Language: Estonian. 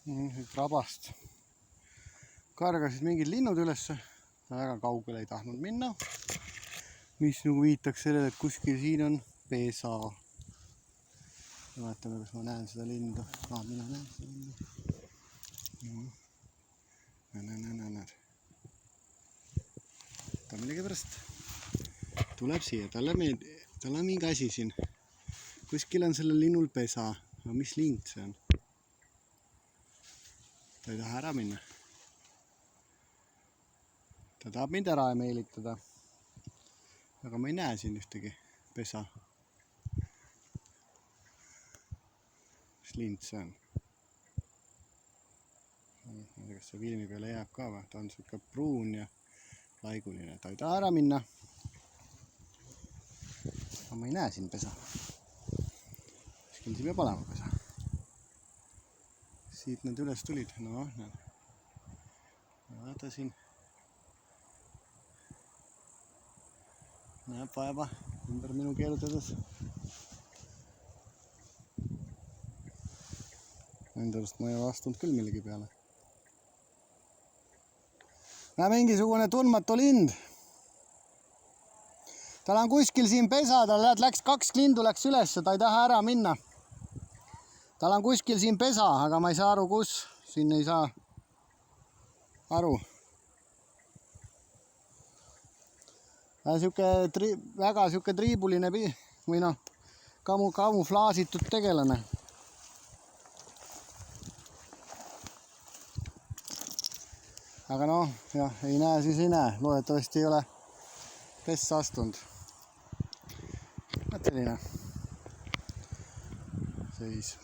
Siit rabast kargasid mingid linnud ülesse, väga kaugele ei tahtnud minna, mis nagu viitaks sellele, et kuskil siin on pesa. Vaatame, kas ma näen seda lindu. Mina näen seda lindu. Näed. Ta millegipärast tuleb siia, talle on mingi asi siin. Kuskil on sellel linnul pesa, aga mis lind see on? Ta ei taha ära minna. Ta tahab mind ära meelitada. Aga ma ei näe siin ühtegi pesa. Mis lind see on? Ma ei tea, kas see filmi peale jääb ka või? Ta on siuke pruun ja laiguline. Ta ei taha ära minna. Aga ma ei näe siin pesa. Kuskil siin peab olema pesa. Siit nad üles tulid. No, näed. Vaata siin. Näeb vaeva ümber minu keerutades. Endast ma ei vastunud küll millegi peale. Mingisugune tundmatu lind. Tal on kuskil siin pesa, tal läks 2 lindu läks üles, ta ei taha ära minna. Tal on kuskil siin pesa, aga ma ei saa aru, kus. Siin ei saa aru. Väga siuke triibuline või noh, kamuflaasitud tegelane. Aga noh, jah, ei näe, siis ei näe. Loodetavasti ei ole pessa astunud. Selline seis.